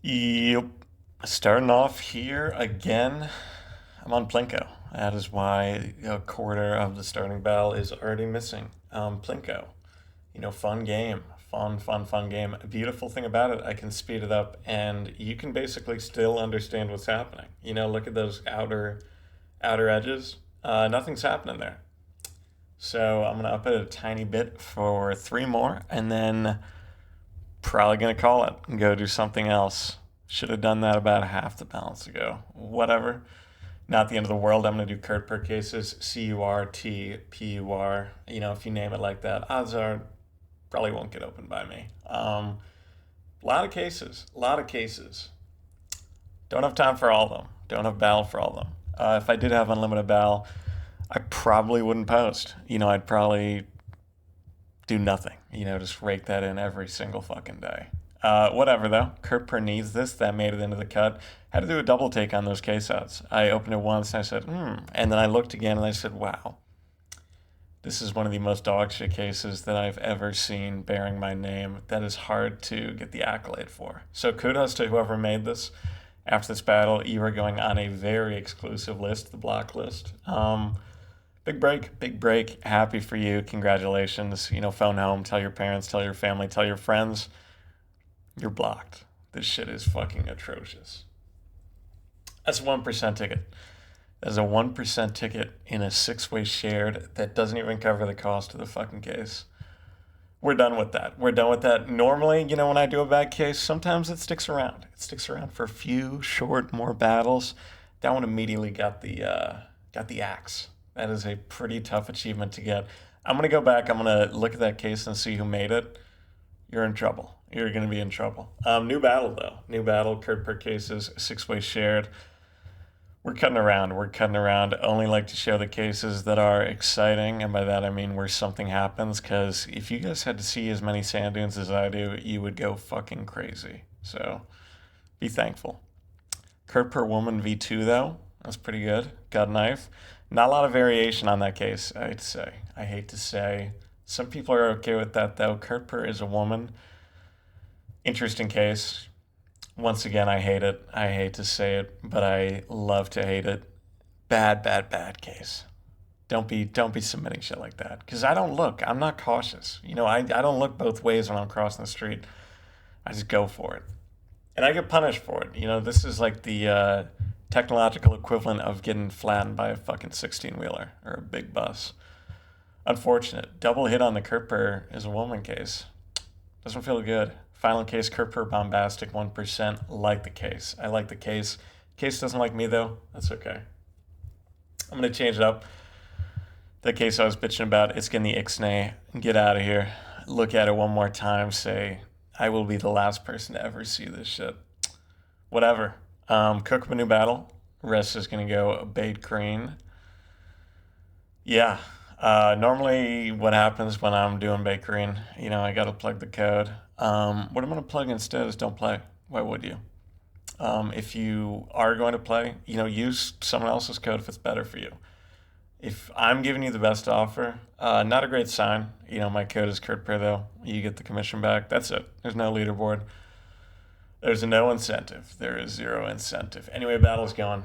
Yep. Starting off here again, I'm on Plinko. That is why a quarter of the starting bell is already missing. Plinko. Fun game. Fun game. A beautiful thing about it, I can speed it up and you can basically still understand what's happening. Look at those outer edges. Nothing's happening there. So I'm gonna up it a tiny bit for three more and then probably gonna call it and go do something else. Should have done that about half the balance ago. Whatever. Not the end of the world. I'm gonna do Kurt per cases. CURTPUR. If you name it like that, odds are probably won't get opened by me. A lot of cases. A lot of cases. Don't have time for all of them. Don't have battle for all of them. If I did have unlimited battle, I probably wouldn't post. I'd probably do nothing. Just rake that in every single fucking day. Whatever though. Kurt Per needs this. That made it into the cut. Had to do a double take on those case outs. I opened it once and I said, And then I looked again and I said, wow. This is one of the most dog shit cases that I've ever seen bearing my name. That is hard to get the accolade for. So kudos to whoever made this. After this battle, you are going on a very exclusive list, the block list. Big break. Happy for you. Congratulations. Phone home, tell your parents, tell your family, tell your friends. You're blocked. This shit is fucking atrocious. That's a 1% ticket. That's a 1% ticket in a six-way shared that doesn't even cover the cost of the fucking case. We're done with that. Normally, when I do a bad case, sometimes it sticks around. It sticks around for a few short more battles. That one immediately got the axe. That is a pretty tough achievement to get. I'm gonna go back. I'm gonna look at that case and see who made it. You're in trouble. You're gonna be in trouble. New battle though. New battle. Kurt per cases. Six-way shared. We're cutting around. Only like to show the cases that are exciting, and by that I mean where something happens. Because if you guys had to see as many sand dunes as I do, you would go fucking crazy. So be thankful. Kurt per woman V2 though. That's pretty good. Got a knife. Not a lot of variation on that case, I'd say. I hate to say. Some people are okay with that though. Kurt per is a woman. Interesting case. Once again, I hate it. I hate to say it, but I love to hate it. Bad case. Don't be submitting shit like that. Because I don't look. I'm not cautious. I don't look both ways when I'm crossing the street. I just go for it. And I get punished for it. This is like the technological equivalent of getting flattened by a fucking 16-wheeler or a big bus. Unfortunate. Double hit on the Kerper is a woman case. Doesn't feel good. Final case, Kerper bombastic 1%. Like the case. I like the case. Case doesn't like me though. That's okay. I'm gonna change it up. The case I was bitching about, it's getting the Ixnay. Get out of here. Look at it one more time. Say, I will be the last person to ever see this shit. Whatever. Cook up a new battle. Rest is gonna go bait green. Yeah. Normally, what happens when I'm doing bait green? I gotta plug the code. What I'm gonna plug instead is don't play. Why would you? If you are going to play, use someone else's code if it's better for you. If I'm giving you the best offer, not a great sign. My code is KurtPer though. You get the commission back. That's it. There's no leaderboard. There's no incentive. There is zero incentive. Anyway, battle's going.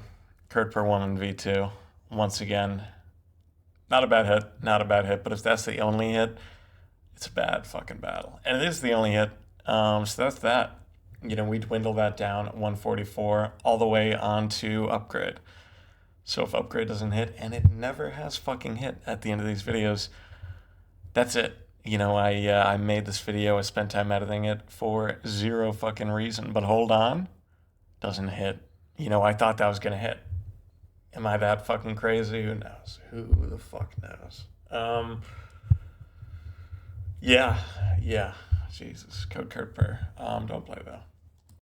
KurtPer woman V2. Once again, not a bad hit. Not a bad hit. But if that's the only hit, it's a bad fucking battle. And it is the only hit. So that's that. We dwindle that down 144 all the way on to upgrade. So if upgrade doesn't hit, and it never has fucking hit at the end of these videos, that's it. I made this video, I spent time editing it for zero fucking reason. But hold on, doesn't hit. I thought that was gonna hit. Am I that fucking crazy? Who knows? Who the fuck knows? Yeah. Jesus. Code Kurt Per. Don't play though.